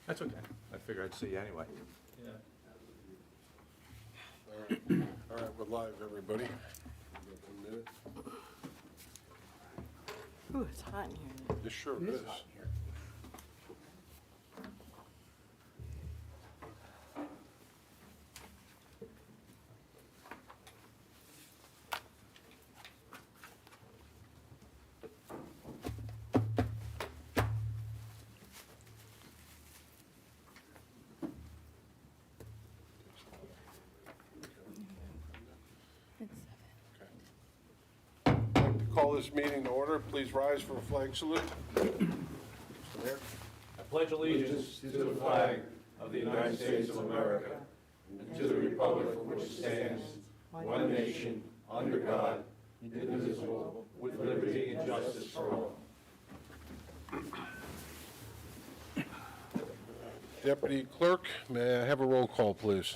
That's okay. I figured I'd see you anyway. All right, we're live, everybody. We got 1 minute. Ooh, it's hot in here. This sure is. I'd like to call this meeting to order. Please rise for a flag salute. Mr. Mayor. I pledge allegiance to the flag of the United States of America and to the republic for which it stands, one nation, under God, indivisible, with liberty and justice for all. Deputy Clerk, may I have a roll call, please?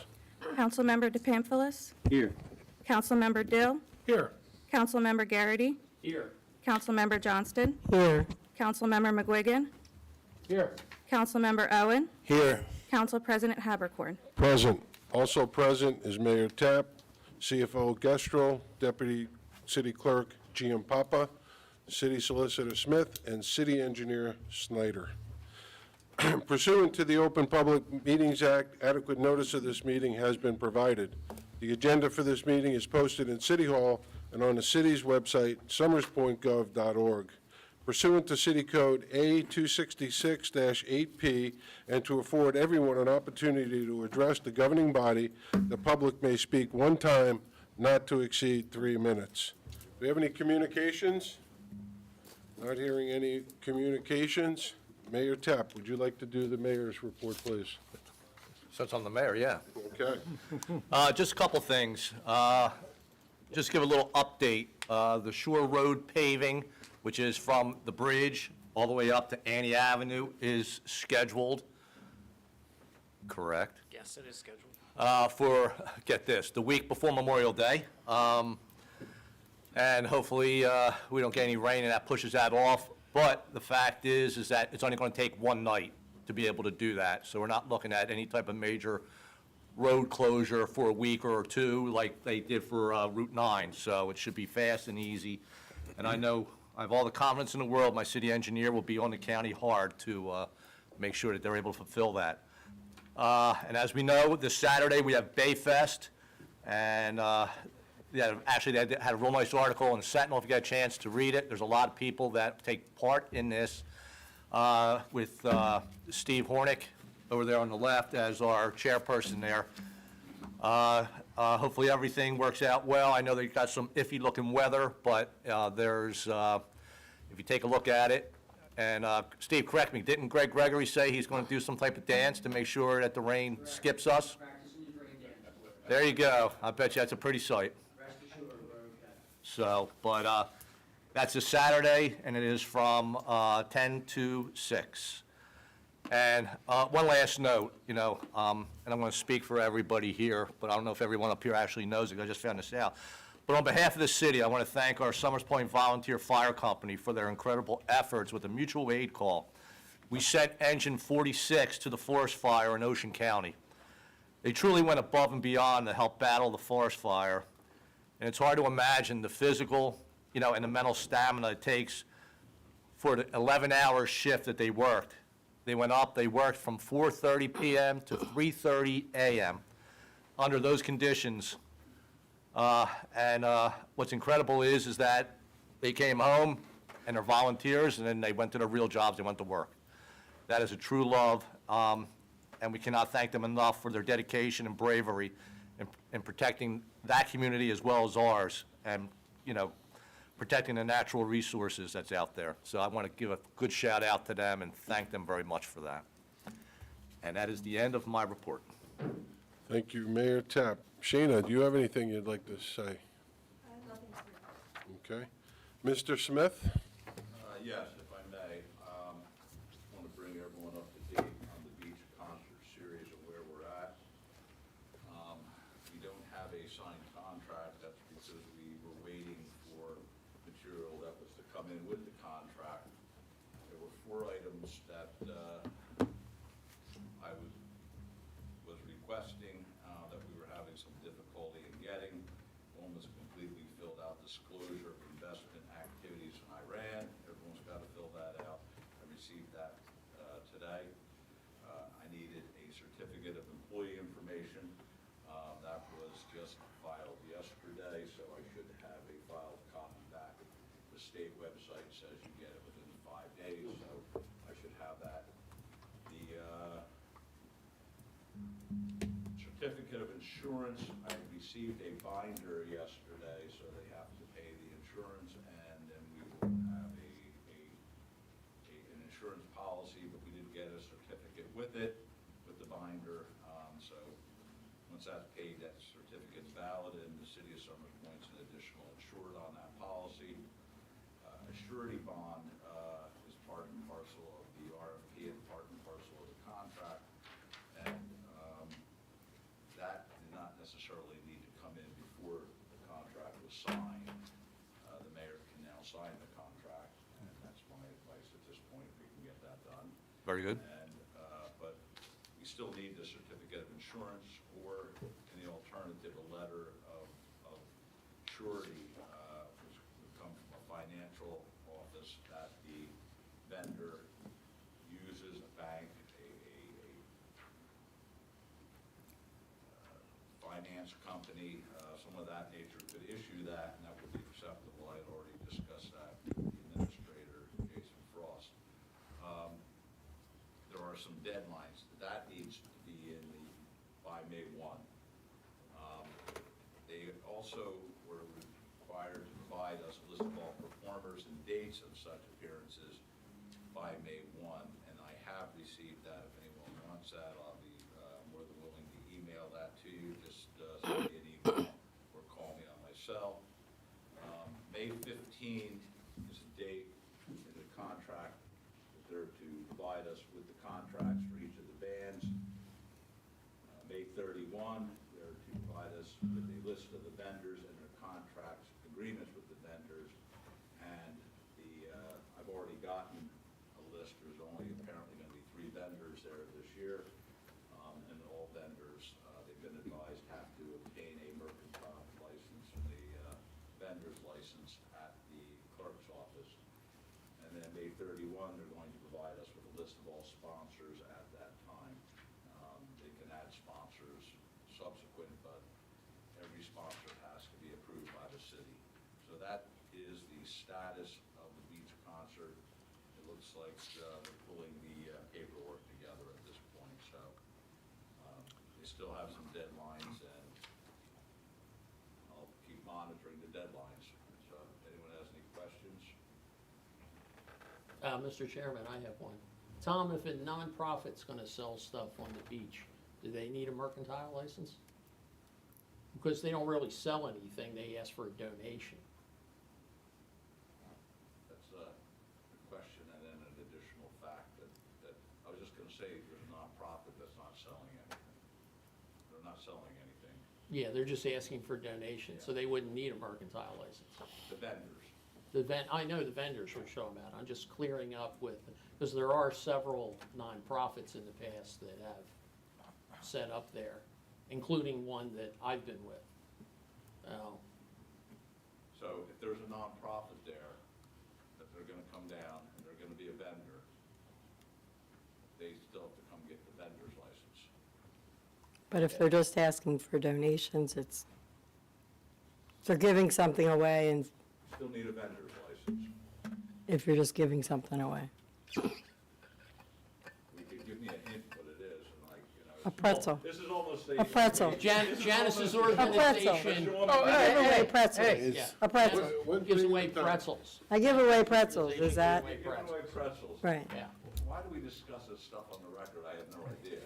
Councilmember DePamphlis. Here. Councilmember Dill. Here. Councilmember Garrity. Here. Councilmember Johnston. Here. Councilmember McGuigan. Here. Councilmember Owen. Here. Council President Habercorn. Present. Also present is Mayor Tapp, CFO Gestrel, Deputy City Clerk GM Papa, City Solicitor Smith, and City Engineer Snyder. Pursuant to the Open Public Meetings Act, adequate notice of this meeting has been provided. The agenda for this meeting is posted in City Hall and on the city's website, somers.gov.org. Pursuant to City Code A266-8P, and to afford everyone an opportunity to address the governing body, the public may speak one time, not to exceed 3 minutes. Do we have any communications? Not hearing any communications. Mayor Tapp, would you like to do the mayor's report, please? Since I'm the mayor, yeah. Okay. Just a couple things. Just give a little update. The Shore Road paving, which is from the bridge all the way up to Annie Avenue, is scheduled. Correct? Yes, it is scheduled. For, get this, the week before Memorial Day. And hopefully, we don't get any rain and that pushes that off. But the fact is that it's only going to take one night to be able to do that. So we're not looking at any type of major road closure for a week or two like they did for Route 9. So it should be fast and easy. And I know, I have all the confidence in the world, my city engineer will be on the county hard to make sure that they're able to fulfill that. And as we know, this Saturday, we have Bayfest, and actually, they had a real nice article in Sentinel, if you get a chance to read it. There's a lot of people that take part in this, with Steve Hornick over there on the left as our chairperson there. Hopefully, everything works out well. I know they've got some iffy-looking weather, but there's, if you take a look at it, and Steve, correct me, didn't Greg Gregory say he's going to do some type of dance to make sure that the rain skips us? There you go. I bet you that's a pretty sight. So, but that's a Saturday, and it is from 10 to 6. And one last note, and I'm going to speak for everybody here, but I don't know if everyone up here actually knows it. I just found this out. But on behalf of the city, I want to thank our Summers Point Volunteer Fire Company for their incredible efforts with the mutual aid call. We sent Engine 46 to the forest fire in Ocean County. They truly went above and beyond to help battle the forest fire. And it's hard to imagine the physical, and the mental stamina it takes for the 11-hour shift that they worked. They went up, they worked from 4:30 p.m. to 3:30 a.m. under those conditions. And what's incredible is that they came home and they're volunteers, and then they went to their real jobs, they went to work. That is a true love, and we cannot thank them enough for their dedication and bravery in protecting that community as well as ours, and, protecting the natural resources that's out there. So I want to give a good shout out to them and thank them very much for that. And that is the end of my report. Thank you, Mayor Tapp. Shayna, do you have anything you'd like to say? Okay. Mr. Smith? Yes, if I may. Just want to bring everyone up to date on the beach concert series and where we're at. We don't have a signed contract. That's because we were waiting for material that was to come in with the contract. There were 4 items that disclosure of investment activities in Iran. Everyone's got to fill that out. I received that today. I needed a certificate of employee information. That was just filed yesterday, so I should have a filed copy back. The state website says you get it within 5 days, so I should have that. The certificate of insurance, I received a binder yesterday, so they have to pay the insurance, and then we will have an insurance policy, but we didn't get a certificate with it, with the binder. So once that's paid, that certificate's valid, and the city of Summers Point's an additional insured on that policy. A surety bond is part and parcel of the RFP and part and parcel of the contract. And that did not necessarily need to come in before the contract was signed. The mayor can now sign the contract, and that's my advice at this point, if we can get that done. Very good. And, but we still need the certificate of insurance, or in the alternative, a letter of surety, which would come from a financial office that the vendor uses, a bank, finance company, some of that nature could issue that, and that would be acceptable. I had already discussed that with the administrator, Jason Frost. There are some deadlines. That needs to be in by May 1. They also were required to provide us a list of all performers and dates of such appearances by May 1, and I have received that. If anyone wants that, I'll be more than willing to email that to you. Just send me an email or call me on my cell. May 15 is a date in the contract that they're to provide us with the contracts for each of the bands. May 31, they're to provide us with a list of the vendors and their contracts, agreements with the vendors. And I've already gotten a list. There's only apparently going to be 3 vendors there this year. And all vendors, they've been advised, have to obtain a mercantile license, the vendor's license at the clerk's office. And then May 31, they're going to provide us with a list of all sponsors at that time. They can add sponsors subsequent, but every sponsor has to be approved by the city. So that is the status of the beach concert. It looks like they're pulling the paperwork together at this point, so they still have some deadlines, and I'll keep monitoring the deadlines. So if anyone has any questions? Mr. Chairman, I have one. Tom, if a nonprofit's gonna sell stuff on the beach, do they need a mercantile license? Because they don't really sell anything, they ask for a donation. That's a question, and then an additional fact that I was just gonna say, there's a nonprofit that's not selling anything. They're not selling anything. Yeah, they're just asking for donations, so they wouldn't need a mercantile license. The vendors. I know the vendors we're talking about, I'm just clearing up with, because there are several nonprofits in the past that have set up there, including one that I've been with. So if there's a nonprofit there, that they're gonna come down and they're gonna be a vendor, they still have to come get the vendor's license. But if they're just asking for donations, they're giving something away, and Still need a vendor's license. if you're just giving something away. You could give me a hint what it is, and A pretzel. This is almost A pretzel. Janice's pretzel. organization. I give away pretzels. Yeah. A pretzel. One Gives thing away at a time. pretzels. I give away pretzels, is that, Away Giving away pretzels. right. Yeah, Why do we discuss this stuff on the record? I have no idea.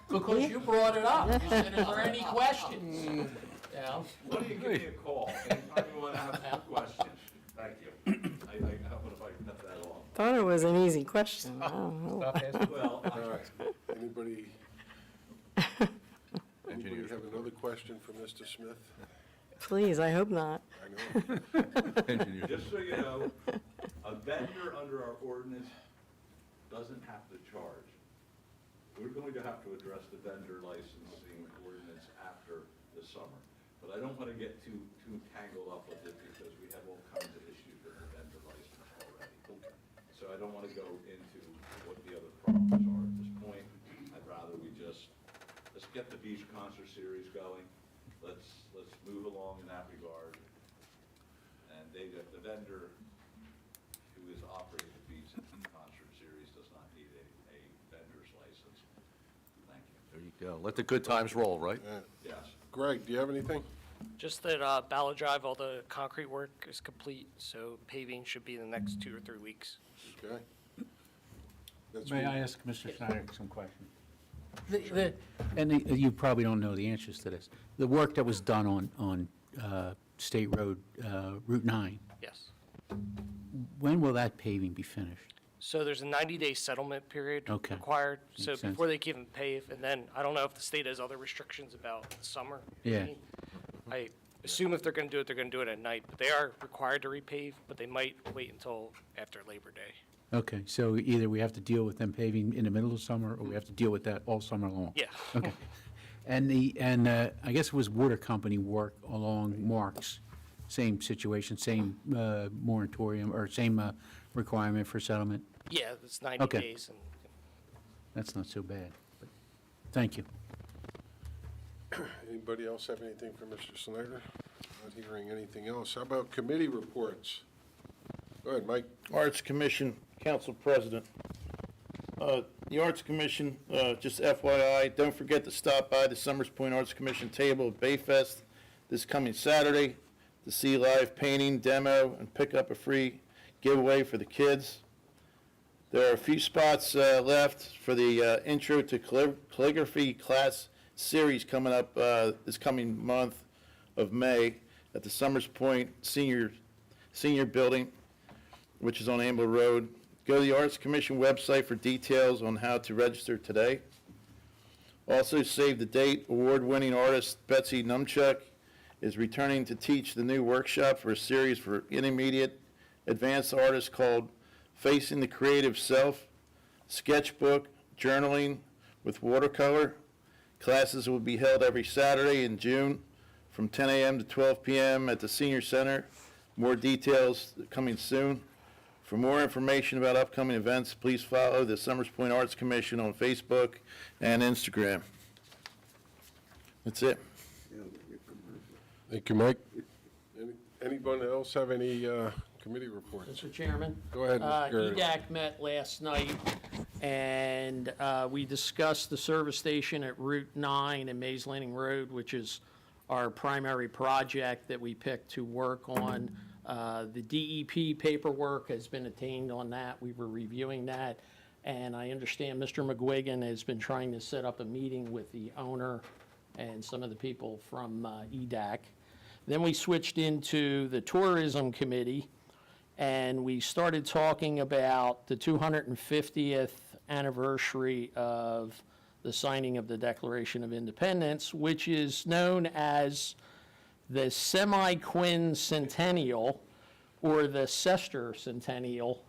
because you brought it up. You said, is there any questions? Yeah. Why don't you give me a call anytime you want to ask questions? Thank you. I don't know if I can cut that off. Thought it was an easy question. I don't know. Well, All right. Anybody have another question for Mr. Smith? Please, I hope not. I know. just so you know, a vendor under our ordinance doesn't have to charge. We're going to have to address the vendor licensing ordinance after the summer. But I don't want to get too tangled up with it because we have all kinds of issues with the vendor license already. So I don't want to go into what the other problems are at this point. I'd rather let's get the beach concert series going. Let's move along in that regard. And the vendor who is operating the beach concert series does not need a vendor's license. Thank you. There you go. Let the good times roll, right? Yes. Greg, do you have anything? Just that Ballard Drive, all the concrete work is complete, so paving should be in the next 2 or 3 weeks. Okay. That's May me. I ask Mr. Snyder some questions? You probably don't know the answers to this. The work that was done on State Road, Route 9, Yes. when will that paving be finished? So there's a 90-day settlement period Okay. required, so Makes sense. before they can even pave, and then, I don't know if the state has other restrictions about the summer. Yeah. paving. I assume if they're going to do it, they're going to do it at night, but they are required to repave, but they might wait until after Labor Day. Okay, so either we have to deal with them paving in the middle of summer, or we have to deal with that all summer long? Yeah. Okay. And I guess it was water company work along Marks, same situation, same moratorium, or same requirement for settlement? Yeah, it's 90 Okay. days, and That's not so bad. Thank you. Anybody else have anything for Mr. Snyder? Not hearing anything else. How about committee reports? Go ahead, Mike. Arts Commission, Council President. The Arts Commission, just FYI, don't forget to stop by the Summers Point Arts Commission table at Bayfest this coming Saturday to see live painting, demo, and pick up a free giveaway for the kids. There are a few spots left for the Intro to Calligraphy class series coming up this coming month of May at the Summers Point Senior Building, which is on Amber Road. Go to the Arts Commission website for details on how to register today. Also, save the date, award-winning artist Betsy Numchuck is returning to teach the new workshop for a series for intermediate advanced artists called Facing the Creative Self, Sketchbook, Journaling with Watercolor. Classes will be held every Saturday in June from 10 a.m. to 12 p.m. at the Senior Center. More details coming soon. For more information about upcoming events, please follow the Summers Point Arts Commission on Facebook and Instagram. That's it. Thank you, Mike. Anyone else have any committee reports? Mr. Chairman? Go ahead, Mr. Gurley. EDAC met last night, and we discussed the service station at Route 9 and Mays Landing Road, which is our primary project that we picked to work on. The DEP paperwork has been attained on that. We were reviewing that, and I understand Mr. McGuigan has been trying to set up a meeting with the owner and some of the people from EDAC. Then we switched into the Tourism Committee, and we started talking about the 250th anniversary of the signing of the Declaration of Independence, which is known as the Semi-Quincentennial or the Sesquicentennial,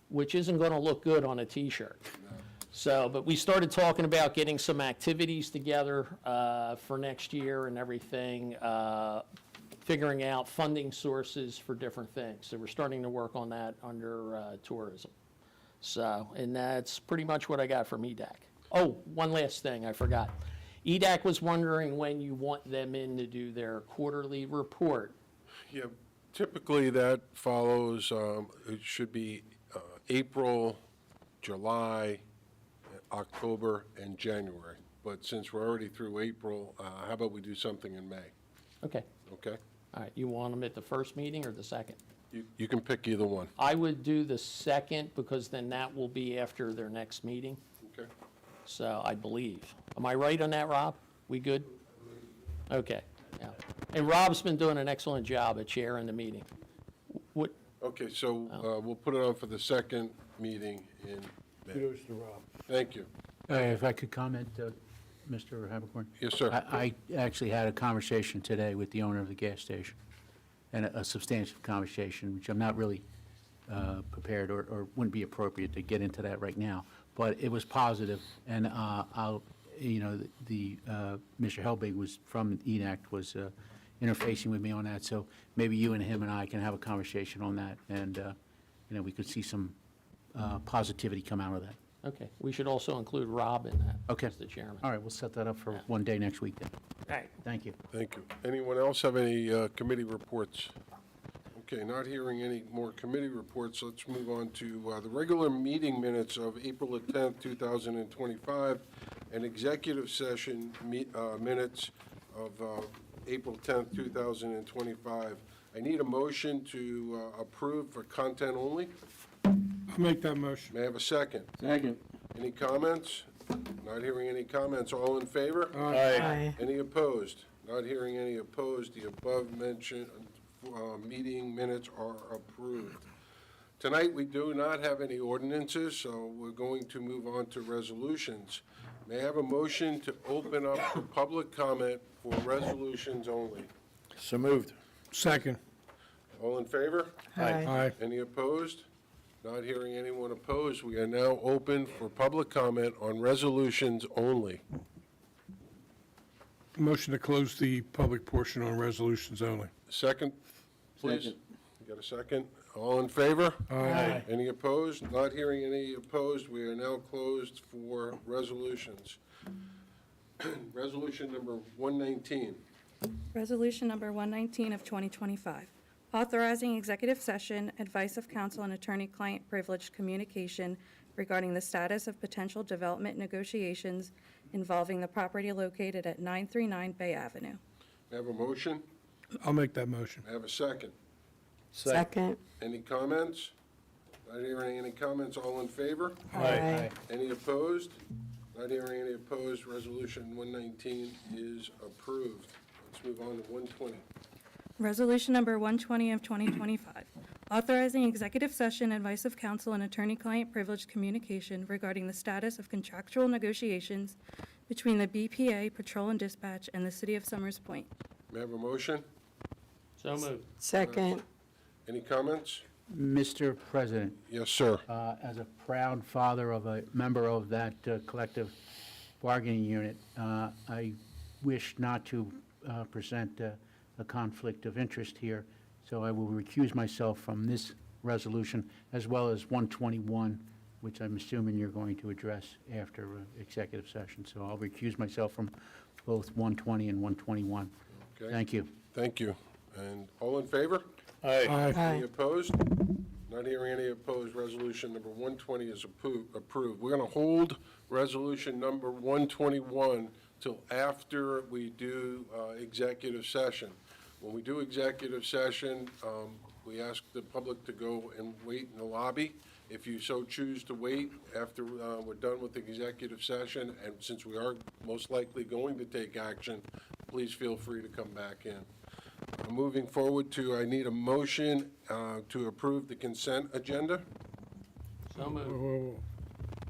which isn't going to look good on a T-shirt. So, but we started talking about getting some activities together for next year and everything, figuring out funding sources for different things. So we're starting to work on that under tourism. So, and that's pretty much what I got from EDAC. Oh, one last thing, I forgot. EDAC was wondering when you want them in to do their quarterly report. Yeah, typically that follows, it should be April, July, October, and January. But since we're already through April, how about we do something in May, Okay, okay? all right, you want them at the first meeting or the second? You can pick either one, I would do the second because then that will be after their next meeting, okay? so I believe. Am I right on that, Rob? We good? Okay, yeah. And Rob's been doing an excellent job at chairing the meeting. What, Okay, so we'll put it on for the second meeting in May. Kudos to Rob. Thank you. If I could comment, Mr. Habercorn? Yes, sir. I actually had a conversation today with the owner of the gas station, and a substantial conversation, which I'm not really prepared or wouldn't be appropriate to get into that right now, but it was positive, and Mr. Helbig was from ENAC, was interfacing with me on that, so maybe you and him and I can have a conversation on that, and, we could see some positivity come out of that. Okay, we should also include Rob in that. Okay. Mr. Chairman. All right, we'll set that up for Yeah. one day next week then. All right. Thank you. Thank you. Anyone else have any committee reports? Okay, not hearing any more committee reports, let's move on to the regular meeting minutes of April the 10th, 2025, and executive session minutes of April 10th, 2025. I need a motion to approve for content only. I'll make that motion. May I have a second? Second. Any comments? Not hearing any comments. All in favor? Aye. Any opposed? Not hearing any opposed. The above-mentioned meeting minutes are approved. Tonight, we do not have any ordinances, so we're going to move on to resolutions. May I have a motion to open up for public comment for resolutions only? So moved. Second. All in favor? Aye. Any opposed? Not hearing anyone opposed, we are now open for public comment on resolutions only. Motion to close the public portion on resolutions only. Second, please. You got a second? All in favor? Aye. Any opposed? Not hearing any opposed, we are now closed for resolutions. Resolution number 119. Resolution number 119 of 2025, authorizing executive session, advice of counsel, and attorney-client privileged communication regarding the status of potential development negotiations involving the property located at 939 Bay Avenue. May I have a motion? I'll make that motion. May I have a second? Second. Any comments? Not hearing any comments, all in favor? Aye. Any opposed? Not hearing any opposed, resolution 119 is approved. Let's move on to 120. Resolution number 120 of 2025, authorizing executive session, advice of counsel, and attorney-client privileged communication regarding the status of contractual negotiations between the BPA Patrol and Dispatch and the City of Summers Point. May I have a motion? So moved. Second. Any comments? Mr. President, Yes, sir. as a proud father of a member of that collective bargaining unit, I wish not to present a conflict of interest here, so I will recuse myself from this resolution, as well as 121, which I'm assuming you're going to address after executive session. So I'll recuse myself from both 120 and 121. Okay. Thank you. Thank you. And all in favor? Aye. Aye. Aye. Any opposed? Not hearing any opposed, resolution number 120 is approved. We're going to hold resolution number 121 till after we do executive session. When we do executive session, we ask the public to go and wait in the lobby. If you so choose to wait after we're done with the executive session, and since we are most likely going to take action, please feel free to come back in. Moving forward to, I need a motion to approve the consent agenda. So Whoa, moved. whoa, whoa.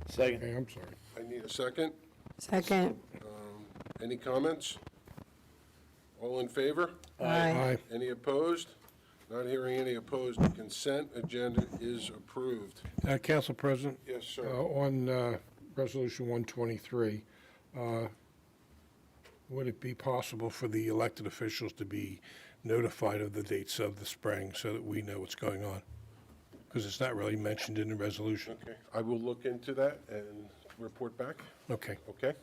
Second. Okay, I'm sorry. I need a second. Second. Any comments? All in favor? Aye. Any opposed? Not hearing any opposed, the consent agenda is approved. Council President? Yes, sir. On Resolution 123, would it be possible for the elected officials to be notified of the dates of the spring so that we know what's going on? Because it's not really mentioned in the resolution. Okay, I will look into that and report back, Okay. okay?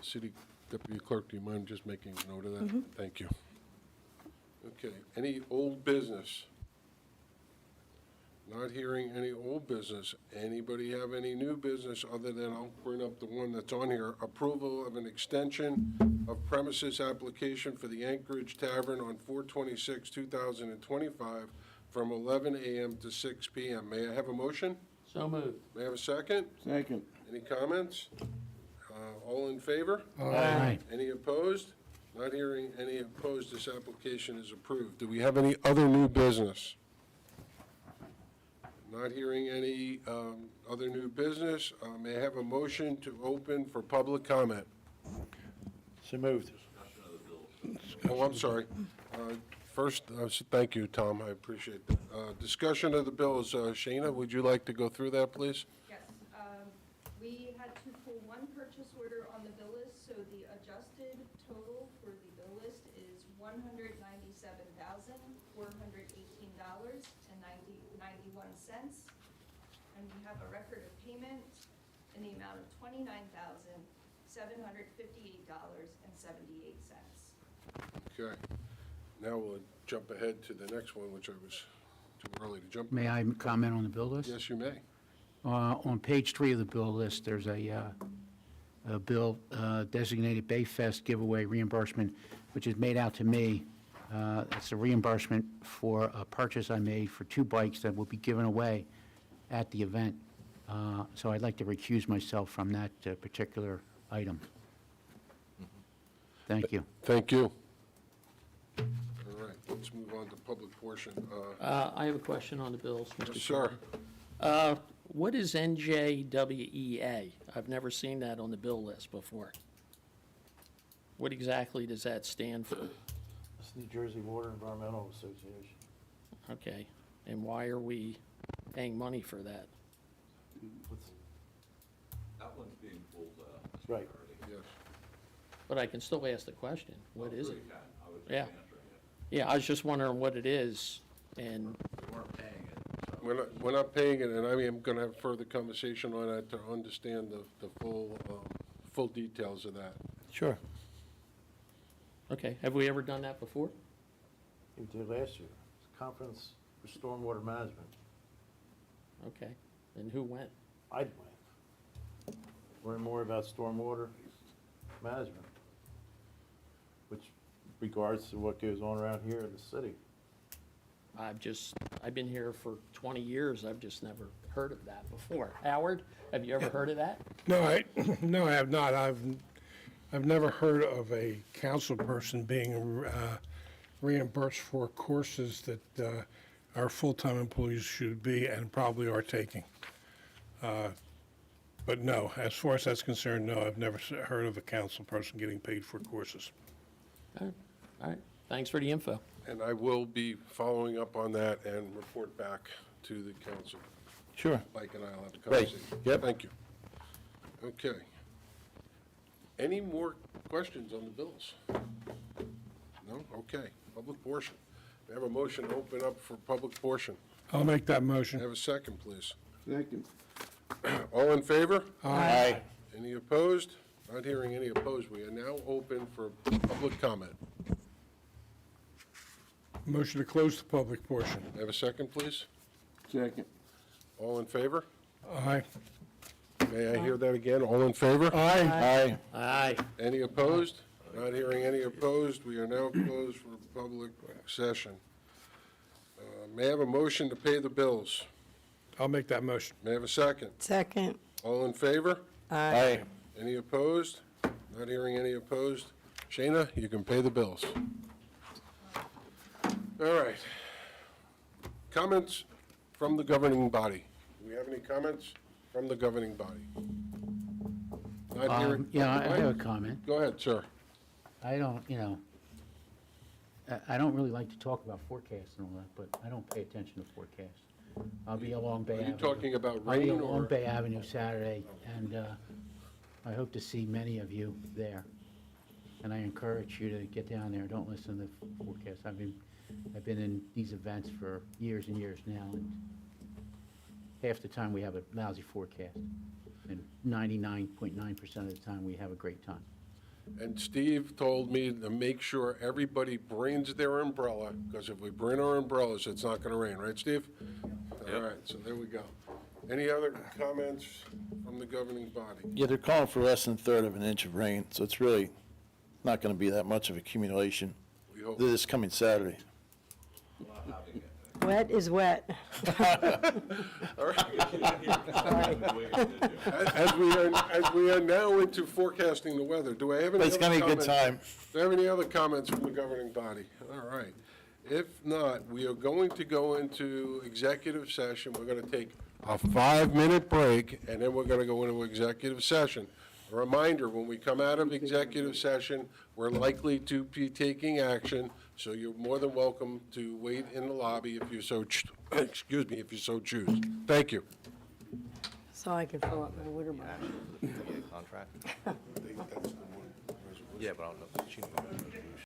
City Deputy Clerk, do you mind just making a note of that? Thank you. Okay, any old business? Not hearing any old business. Anybody have any new business other than, I'll bring up the one that's on here, approval of an extension of premises application for the Anchorage Tavern on 4/26/2025 from 11 a.m. to 6 p.m. May I have a motion? So moved. May I have a second? Second. Any comments? All in favor? Aye. Any opposed? Not hearing any opposed, this application is approved. Do we have any other new business? Not hearing any other new business. May I have a motion to open for public comment? So moved. Oh, I'm sorry. First, thank you, Tom, I appreciate that. Discussion of the bills. Shayna, would you like to go through that, please? Yes, we had to pull one purchase order on the bill list, so the adjusted total for the bill list is $197,418.91. And we have a record of payment in the amount of $29,758.78. Okay. Now we'll jump ahead to the next one, which I was too early to jump. May I comment on the bill list? Yes, you may. On page 3 of the bill list, there's a bill designated Bayfest giveaway reimbursement, which is made out to me. It's a reimbursement for a purchase I made for 2 bikes that will be given away at the event. So I'd like to recuse myself from that particular item. Thank you. Thank you. All right, let's move on to public portion. I have a question on the bills, Mr. Yes, sir. Chairman. What is NJWEA? I've never seen that on the bill list before. What exactly does that stand for? It's New Jersey Water Environmental Association. Okay, and why are we paying money for that? That one's being pulled, Right. Yes. But I can still ask the question, what is sure it? you can. I was just Yeah. answering it. Yeah, I was just wondering what it is, and, We weren't paying it, so. We're not paying it, and I am going to have further conversation on that to understand the full details of that. Sure. okay, have we ever done that before? We did last year. It's a conference for stormwater management. Okay, and who went? I went. Learn more about stormwater management, which regards to what goes on around here in the city. I've been here for 20 years, I've just never heard of that before. Howard, have you ever heard of that? No, I have not. I've never heard of a council person being reimbursed for courses that our full-time employees should be and probably are taking. But no, as far as that's concerned, no, I've never heard of a council person getting paid for courses. All right, thanks for the info. And I will be following up on that and report back to the council. Sure. Mike and I will have a Great. conversation. Yep. Thank you. Okay. Any more questions on the bills? No? Okay. Public portion. We have a motion to open up for public portion. I'll make that May I motion. have a second, please? Second. All in favor? Aye. Any opposed? Not hearing any opposed. We are now open for public comment. Motion to close the public portion. May I have a second, please? Second. All in favor? Aye. May I hear that again? All in favor? Aye. Aye. Any opposed? Not hearing any opposed. We are now closed for public session. May I have a motion to pay the bills? I'll make that motion. May I have a second? Second. All in favor? Aye. Any opposed? Not hearing any opposed. Shayna, you can pay the bills. All right. Comments from the governing body. Do we have any comments from the governing body? Not hearing. Yeah, I have a comment. Go ahead, sir. I don't, I don't really like to talk about forecasts and all that, but I don't pay attention to forecasts. I'll be along Bay Are you Avenue. talking about I'll be rain along or? Bay Avenue Saturday, and I hope to see many of you there. And I encourage you to get down there. Don't listen to the forecasts. I've been in these events for years and years now, and half the time we have a lousy forecast. And 99.9% of the time, we have a great time. And Steve told me to make sure everybody brings their umbrella, because if we bring our umbrellas, it's not going to rain, right, Steve? All right, so there we go. Any other comments from the governing body? Yeah, they're calling for less than a third of an inch of rain, so it's really not going to be that much of accumulation We hope. this coming Saturday. Wet is wet. As we are now into forecasting the weather, do I have any But it's other going to be a good comments? time. Do I have any other comments from the governing body? All right. If not, we are going to go into executive session. We're going to take a 5-minute break, and then we're going to go into executive session. A reminder, when we come out of executive session, we're likely to be taking action, so you're more than welcome to wait in the lobby if you so, excuse me, if you so choose. Thank you. So I can fill up my water bottle. Actually, for the 58 contract. Yeah, but I don't know. She